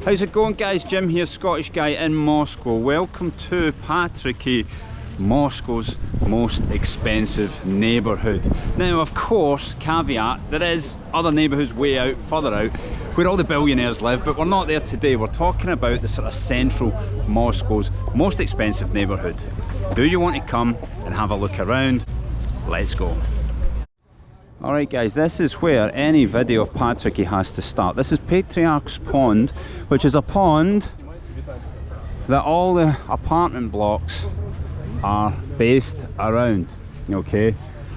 How's it going, guys? Jim here, Scottish guy in Moscow. Welcome to Patriki, Moscow's most expensive neighbourhood. Now, of course, caveat, there is other neighbourhoods way out, further out, where all the billionaires live, but we're not there today. We're talking about the sort of central Moscow's most expensive neighbourhood. Do you want to come and have a look around? Let's go. Alright guys, this is where any video of Patriki has to start. This is Patriarch's Pond, which is a pond that all the apartment blocks are based around. Okay,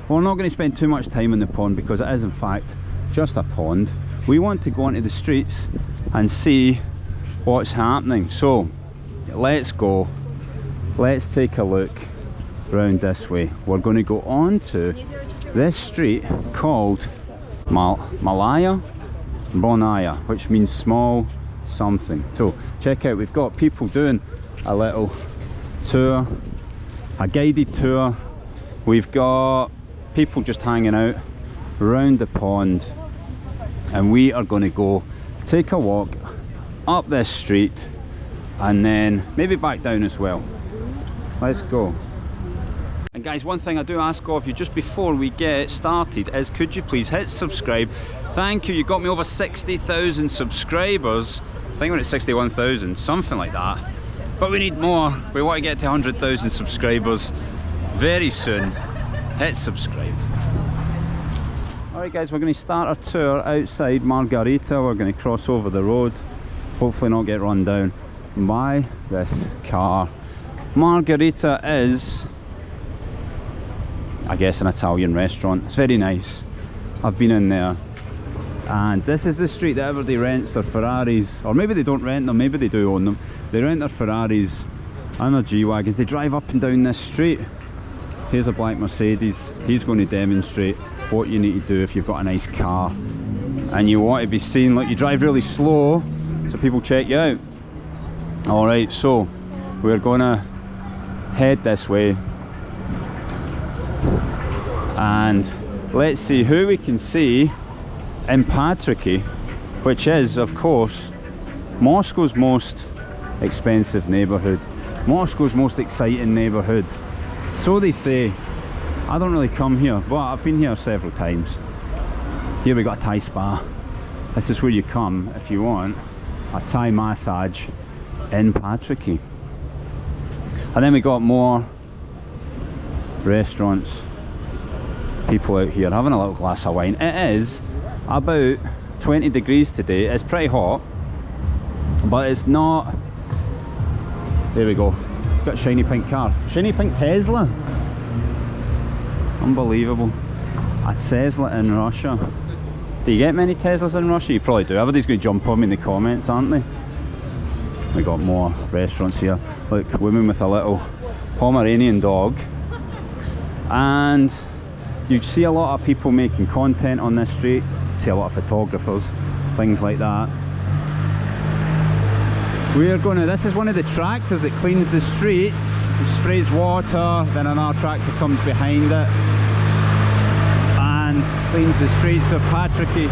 well, we're not going to spend too much time in the pond because it is in fact just a pond. We want to go onto the streets and see what's happening. So let's go, let's take a look round this way. We're going to go on to this street called Malaya, Bronnaya, which means small something. So check out, we've got people doing a little tour, a guided tour. We've got people just hanging out around the pond, and we are going to go take a walk up this street and then maybe back down as well. Let's go. And guys, one thing I do ask of you just before we get started is, could you please hit subscribe? Thank you, you got me over 60,000 subscribers. I think we're at 61,000, something like that. But we need more. We want to get to 100,000 subscribers very soon. Hit subscribe. Alright guys, we're going to start our tour outside Margarita. We're going to cross over the road, hopefully not get run down by this car. Margarita is, I guess, an Italian restaurant. It's very nice. I've been in there. And this is the street that everybody rents their Ferraris, or maybe they don't rent them, maybe they do own them. They rent their Ferraris and their G-Wagons. They drive up and down this street. Here's a black Mercedes. He's going to demonstrate what you need to do if you've got a nice car and you want to be seen. Like, you drive really slow so people check you out. Alright, so we're gonna head this way and let's see who we can see in Patriki, which is, of course, Moscow's most expensive neighbourhood, Moscow's most exciting neighbourhood. So they say. I don't really come here, but I've been here several times. Here we got a Thai spa. This is where you come if you want a Thai massage in Patriki. And then we got more restaurants, people out here having a little glass of wine. It is about 20 degrees today. It's pretty hot, but it's not. There we go, got a shiny pink car, shiny pink Tesla. Unbelievable. A Tesla in Russia. Do you get many Teslas in Russia? You probably do. Everybody's going to jump on me in the comments, aren't they? We got more restaurants here. Look, women with a little Pomeranian dog. And you see a lot of people making content on this street. You see a lot of photographers, things like that. We're going to, this is one of the tractors that cleans the streets. It sprays water, then another tractor comes behind it and cleans the streets of Patriki.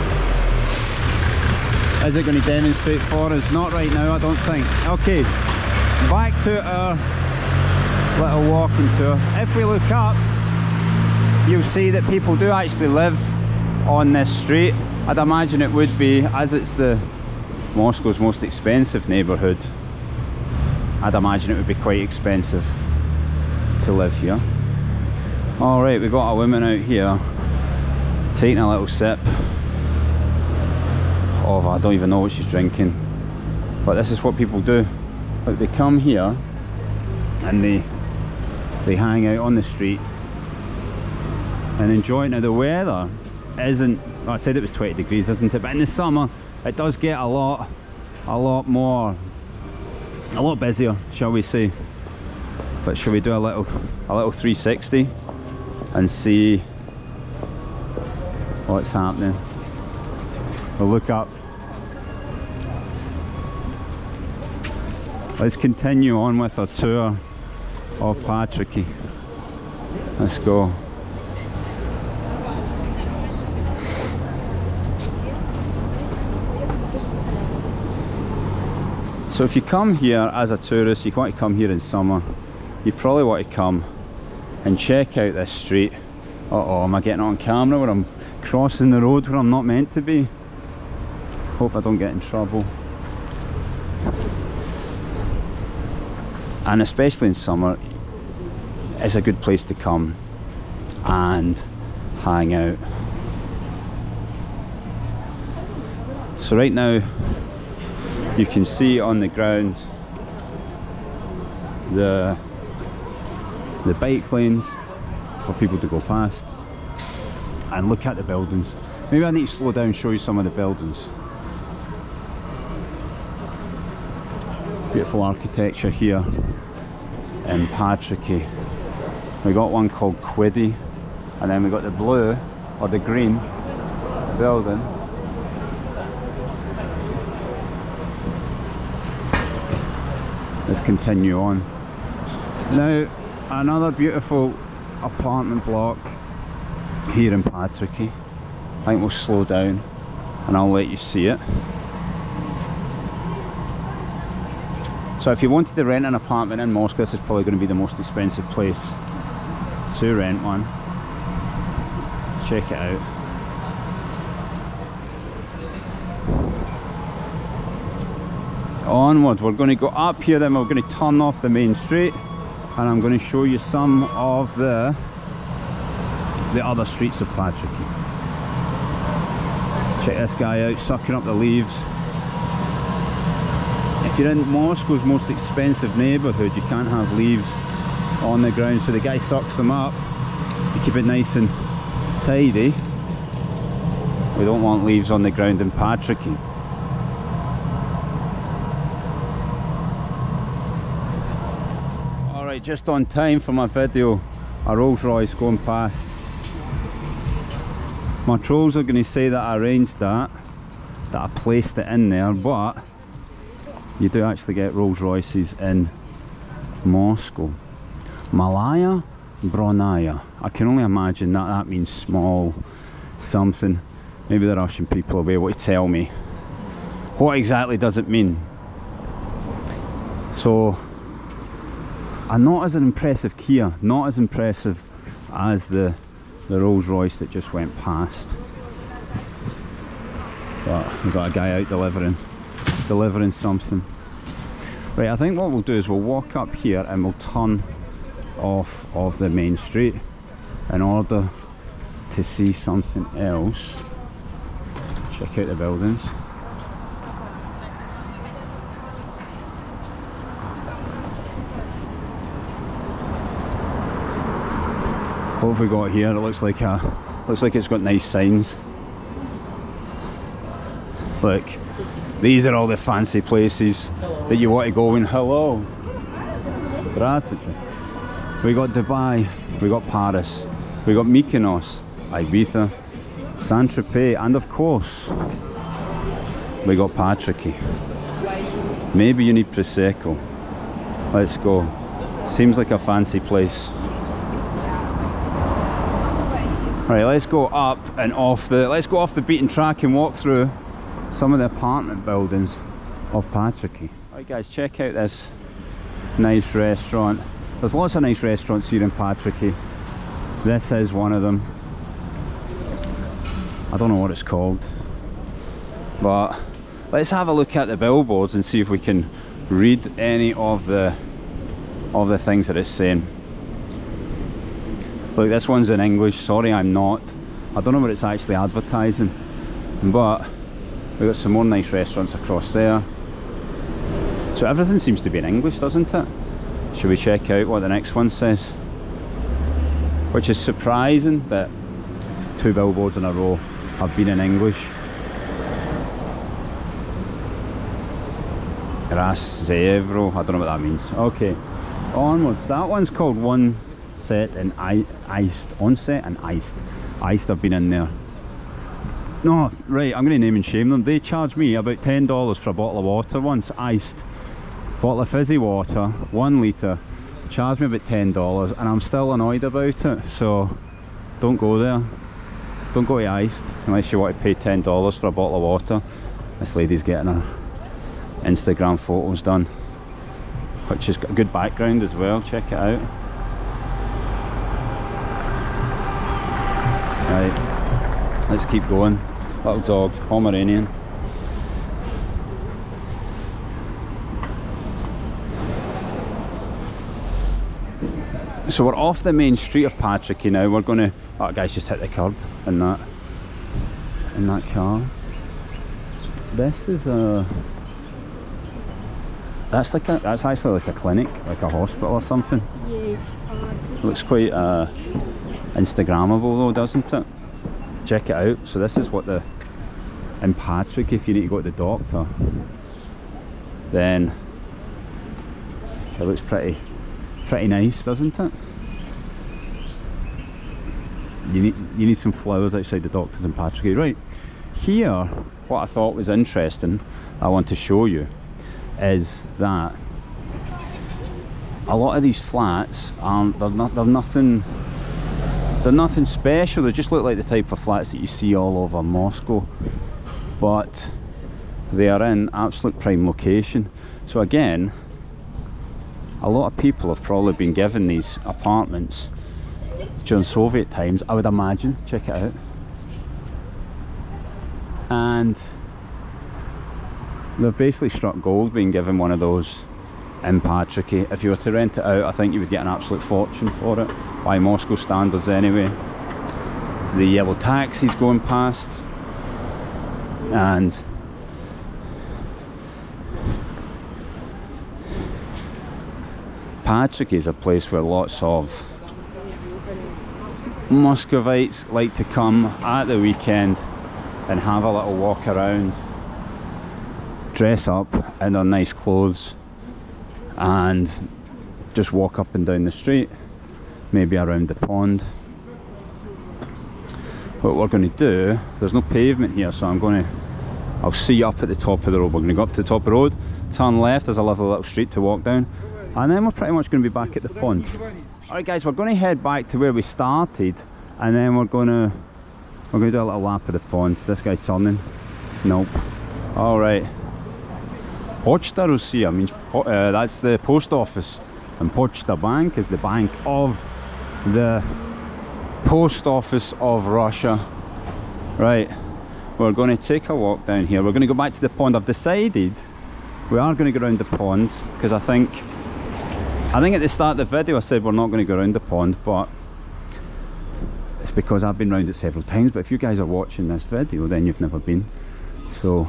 Is it going to demonstrate for us? Not right now, I don't think. Okay, back to our little walking tour. If we look up, you'll see that people do actually live on this street. I'd imagine it would be, as it's the Moscow's most expensive neighbourhood, I'd imagine it would be quite expensive to live here. Alright, we've got a woman out here taking a little sip of, I don't even know what she's drinking, but this is what people do. Like, they come here and they hang out on the street and enjoy it. Now the weather isn't, well, I said it was 20 degrees, isn't it? But in the summer it does get a lot busier, shall we say. But shall we do a little 360 and see what's happening? We'll look up. Let's continue on with our tour of Patriki. Let's go. So if you come here as a tourist, you want to come here in summer, you probably want to come and check out this street. Uh-oh, am I getting on camera where I'm crossing the road where I'm not meant to be? Hope I don't get in trouble. And especially in summer, it's a good place to come and hang out. So right now you can see on the ground the bike lanes for people to go past, and look at the buildings. Maybe I need to slow down and show you some of the buildings. Beautiful architecture here in Patriki. We got one called Quiddy, and then we got the blue or the green building. Let's continue on. Now, another beautiful apartment block here in Patriki. I think we'll slow down and I'll let you see it. So if you wanted to rent an apartment in Moscow, this is probably going to be the most expensive place to rent one. Check it out. Onward, we're going to go up here, then we're going to turn off the main street, and I'm going to show you some of the other streets of Patriki. Check this guy out, sucking up the leaves. If you're in Moscow's most expensive neighbourhood, you can't have leaves on the ground, so the guy sucks them up to keep it nice and tidy. We don't want leaves on the ground in Patriki. Alright, just on time for my video, a Rolls Royce going past. My trolls are going to say that I arranged that I placed it in there, but you do actually get Rolls Royces in Moscow. Malaya, Bronnaya. I can only imagine that means small something. Maybe the Russian people will be able to tell me what exactly does it mean. So, and not as an impressive Kia, not as impressive as the Rolls Royce that just went past. But we've got a guy out delivering something. Right, I think what we'll do is we'll walk up here and we'll turn off of the main street in order to see something else. Check out the buildings. What have we got here? It looks like it's got nice signs. Look, these are all the fancy places that you want to go in. Hello. Здравствуйте. We got Dubai, we got Paris, we got Mykonos, Ibiza, Saint-Tropez, and of course, we got Patriki. Maybe you need Prosecco. Let's go. Seems like a fancy place. Right, let's go up and let's go off the beaten track and walk through some of the apartment buildings of Patriki. Right guys, check out this nice restaurant. There's lots of nice restaurants here in Patriki. This is one of them. I don't know what it's called, but let's have a look at the billboards and see if we can read any of the things that it's saying. Look, this one's in English. Sorry, I'm not. I don't know what it's actually advertising, but we've got some more nice restaurants across there. So everything seems to be in English, doesn't it? Should we check out what the next one says? Which is surprising that 2 billboards in a row have been in English. Grasevro, I don't know what that means. Okay, onwards. That one's called One Set and Iced. Onset and Iced. Iced, I've been in there. No, right, I'm going to name and shame them. They charged me about $10 for a bottle of water once, iced. Bottle of fizzy water, 1 litre, charged me about $10, and I'm still annoyed about it. So don't go there. Don't go to Iced unless you want to pay $10 for a bottle of water. This lady's getting her Instagram photos done, which has got a good background as well. Check it out. Right, let's keep going. Little dog, Pomeranian. So we're off the main street of Patriki now. We're going to... Oh, guys just hit the curb in that car. This is a... That's actually like a clinic, like a hospital or something. It looks quite Instagrammable though, doesn't it? Check it out. So this is what in Patrick, if you need to go to the doctor, then it looks pretty nice, doesn't it? You need some flowers outside the doctors in Patrick. Right, here, what I thought was interesting, I want to show you, is that a lot of these flats they're nothing special. They just look like the type of flats that you see all over Moscow, but they are in absolute prime location. So again, a lot of people have probably been given these apartments during Soviet times, I would imagine. Check it out. And they've basically struck gold being given one of those in Patriki. If you were to rent it out, I think you would get an absolute fortune for it, by Moscow standards anyway. The yellow taxis going past, and Patriki is a place where lots of Muscovites like to come at the weekend and have a little walk around, dress up in their nice clothes, and just walk up and down the street, maybe around the pond. What we're going to do, there's no pavement here, so I'll see you up at the top of the road. We're going to go up to the top of the road, turn left, there's a lovely little street to walk down, and then we're pretty much going to be back at the pond. Alright guys, we're going to head back to where we started, and then we're going to do a little lap of the pond. Is this guy turning? Nope. Alright. Pochta Russia means that's the post office, and Pochta Bank is the bank of the post office of Russia. Right, we're going to take a walk down here. We're going to go back to the pond. I've decided we are going to go around the pond, because I think at the start of the video I said we're not going to go around the pond, but it's because I've been around it several times. But if you guys are watching this video, then you've never been. So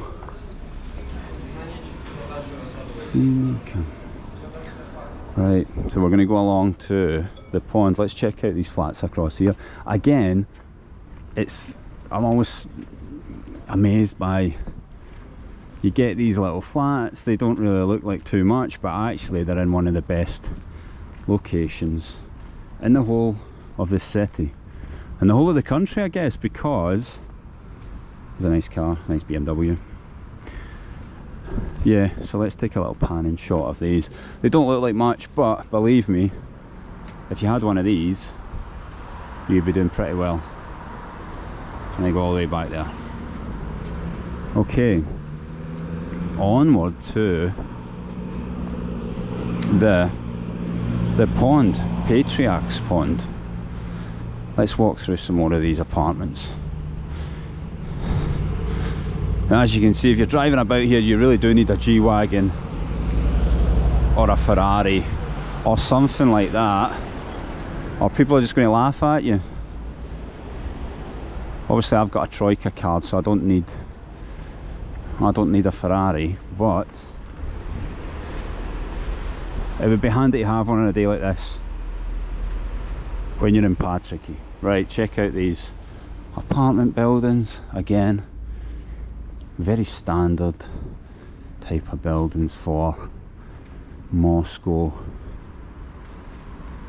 right, so we're going to go along to the pond. Let's check out these flats across here. Again, I'm always amazed by, you get these little flats, they don't really look like too much, but actually they're in one of the best locations in the whole of this city, and the whole of the country, I guess, because there's a nice car, nice BMW. Yeah, so let's take a little panning shot of these. They don't look like much, but believe me, if you had one of these, you'd be doing pretty well. And they go all the way back there. Okay, onward to the pond, Patriarch's pond. Let's walk through some more of these apartments. And as you can see, if you're driving about here, you really do need a G-Wagon or a Ferrari or something like that, or people are just going to laugh at you. Obviously I've got a Troika card, so I don't need a Ferrari, but it would be handy to have one on a day like this when you're in Patriki. Right, check out these apartment buildings. Again, very standard type of buildings for Moscow.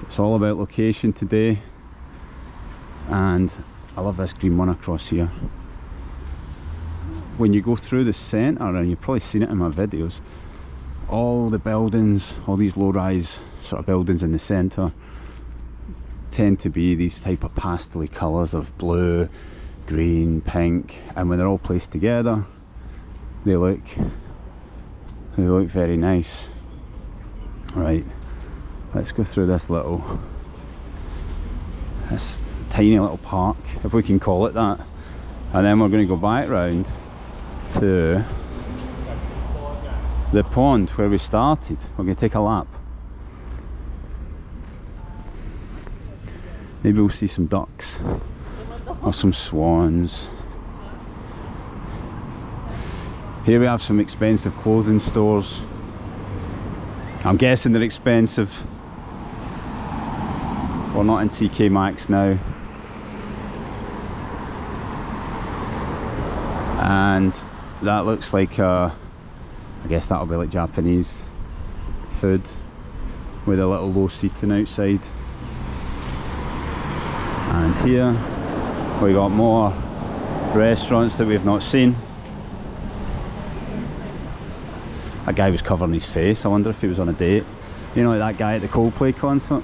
It's all about location today, and I love this green one across here. When you go through the centre, and you've probably seen it in my videos, all the buildings, all these low-rise sort of buildings in the centre tend to be these type of pastel colours of blue, green, pink, and when they're all placed together they look They look very nice. Right, let's go through this tiny little park, if we can call it that, and then we're going to go back round to the pond where we started. We're going to take a lap. Maybe we'll see some ducks or some swans. Here we have some expensive clothing stores. I'm guessing they're expensive. We're not in TK Maxx now. And that looks like I guess that'll be like Japanese food with a little low seating outside. And here we got more restaurants that we've not seen. A guy was covering his face. I wonder if he was on a date. You know, like that guy at the Coldplay concert.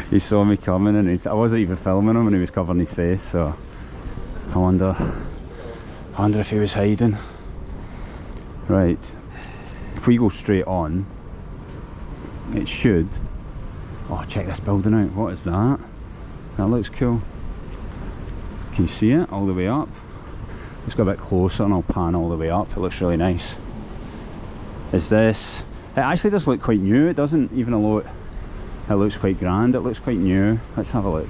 He saw me coming and I wasn't even filming him and he was covering his face, so I wonder if he was hiding. Right, if we go straight on, it should... Oh, check this building out. What is that? That looks cool. Can you see it all the way up? Let's go a bit closer and I'll pan all the way up. It looks really nice. Is this... It actually does look quite new. It doesn't, even though it looks quite grand, it looks quite new. Let's have a look.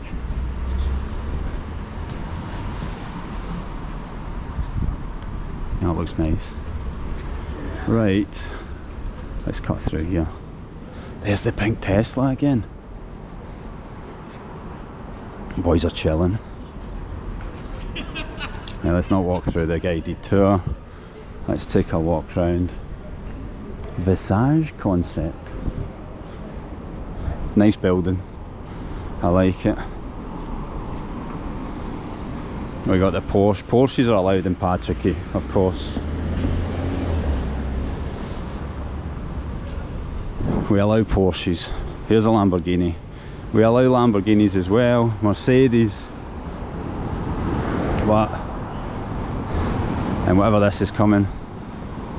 That looks nice. Right, let's cut through here. There's the pink Tesla again. Boys are chilling. Now let's not walk through the guided tour. Let's take a walk round. Visage Concept. Nice building. I like it. We got the Porsche. Porsches are allowed in Patriki, of course. We allow Porsches. Here's a Lamborghini. We allow Lamborghinis as well. Mercedes. What? And whatever this is coming.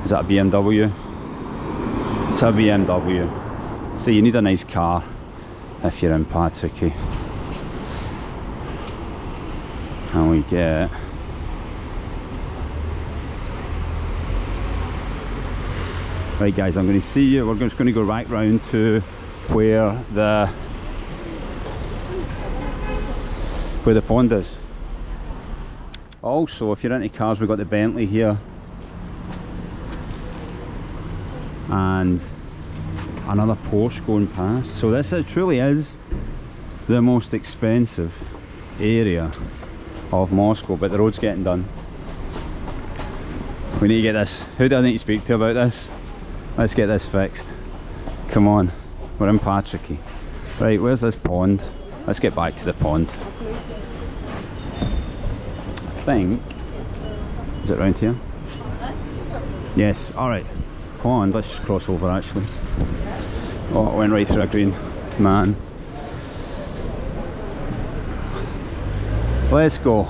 Is that a BMW? It's a BMW. So you need a nice car if you're in Patriki. And we get... Right guys, I'm going to see you. We're just going to go right round to where the pond is. Also, if you're into cars, we've got the Bentley here. And another Porsche going past. So this truly is the most expensive area of Moscow, but the road's getting done. We need to get this. Who do I need to speak to about this? Let's get this fixed. Come on, we're in Patriki. Right, where's this pond? Let's get back to the pond. I think, is it round here? Yes, alright. Pond, let's just cross over actually. Oh, it went right through a green man. Let's go.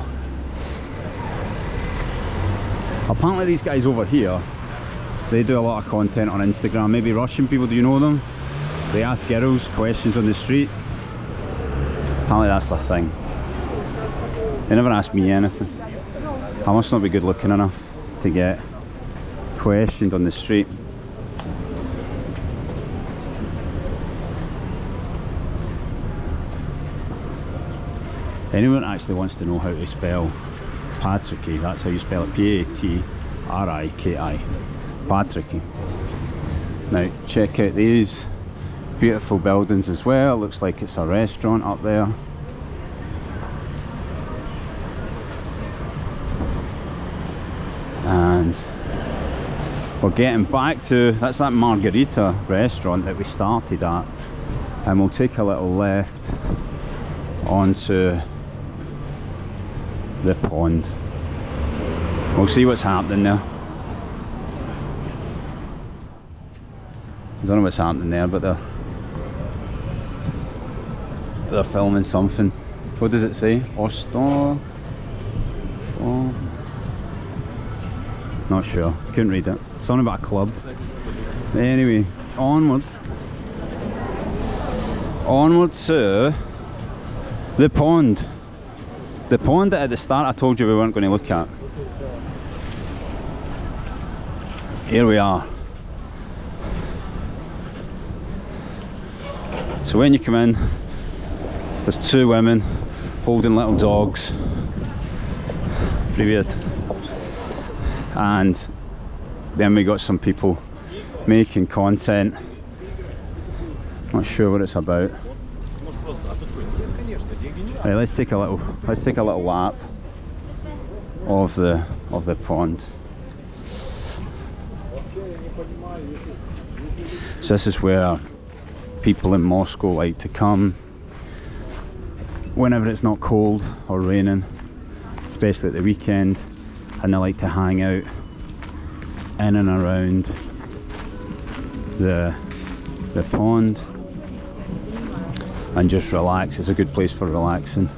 Apparently these guys over here, they do a lot of content on Instagram. Maybe Russian people, do you know them? They ask girls questions on the street. Apparently that's their thing. They never ask me anything. I must not be good looking enough to get questioned on the street. Anyone actually wants to know how to spell Patriki, that's how you spell it, P-A-T-R-I-K-I, Patriki. Now check out these beautiful buildings as well. It looks like it's a restaurant up there. And we're getting back to, that's that Margarita restaurant that we started at, and we'll take a little left onto the pond. We'll see what's happening there. I don't know what's happening there, but they're filming something. What does it say? Ostor. Not sure, couldn't read it. Something about a club. Anyway, onward to the pond. The pond that at the start I told you we weren't going to look at. Here we are. So when you come in, there's two women holding little dogs. Привет. And then we got some people making content. Not sure what it's about. Right, let's take a little lap of the pond. So this is where people in Moscow like to come whenever it's not cold or raining, especially at the weekend, and they like to hang out in and around the pond and just relax. It's a good place for relaxing.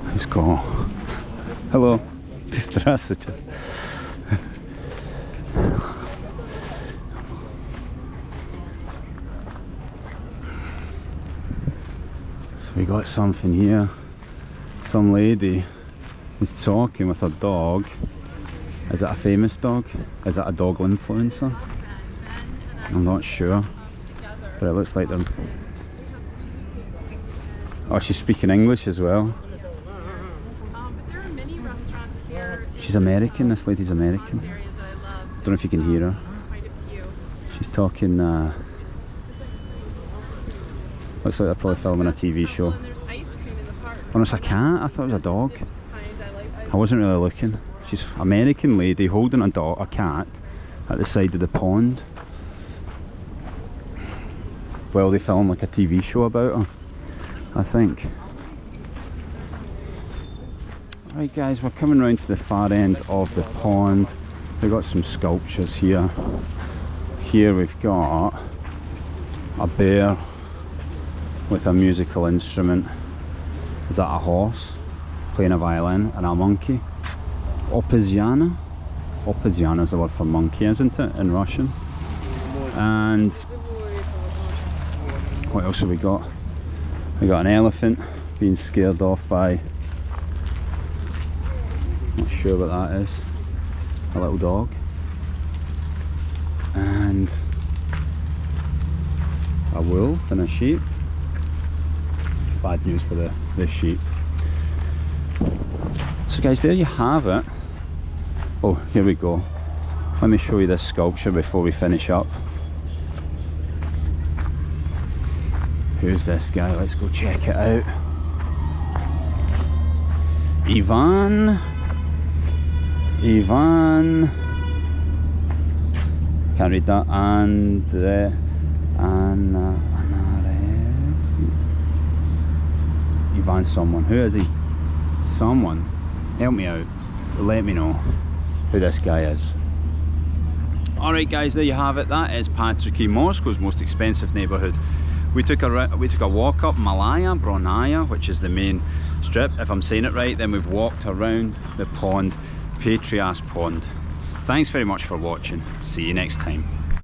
Let's go. Hello. Здравствуйте. So we got something here. Some lady is talking with her dog. Is it a famous dog? Is it a dog influencer? I'm not sure, but it looks like they're... Oh, she's speaking English as well. But there are many restaurants here. She's American, this lady's American. Don't know if you can hear her. Quite a few. She's talking, looks like they're probably filming a TV show. And there's ice cream in the park. Oh no, it's a cat, I thought it was a dog. I I wasn't really looking. She's an American lady holding a cat at the side of the pond. Well, they film like a TV show about her, I think. Right guys, we're coming round to the far end of the pond. We've got some sculptures here. Here we've got a bear with a musical instrument. Is that a horse playing a violin? And a monkey. Opizhyana? Opizhyana is the word for monkey, isn't it, in Russian? And what else have we got? We got an elephant being scared off by, not sure what that is, a little dog. And a wolf and a sheep. Bad news for the sheep. So guys, there you have it. Oh, here we go. Let me show you this sculpture before we finish up. Who's this guy? Let's go check it out. Ivan. Can't read that. Ivan someone. Who is he? Someone. Help me out. Let me know who this guy is. Alright guys, there you have it. That is Patriki, Moscow's most expensive neighbourhood. We took a walk up Malaya, Bronnaya, which is the main strip, if I'm saying it right. Then we've walked around the pond, Patriarch pond. Thanks very much for watching. See you next time.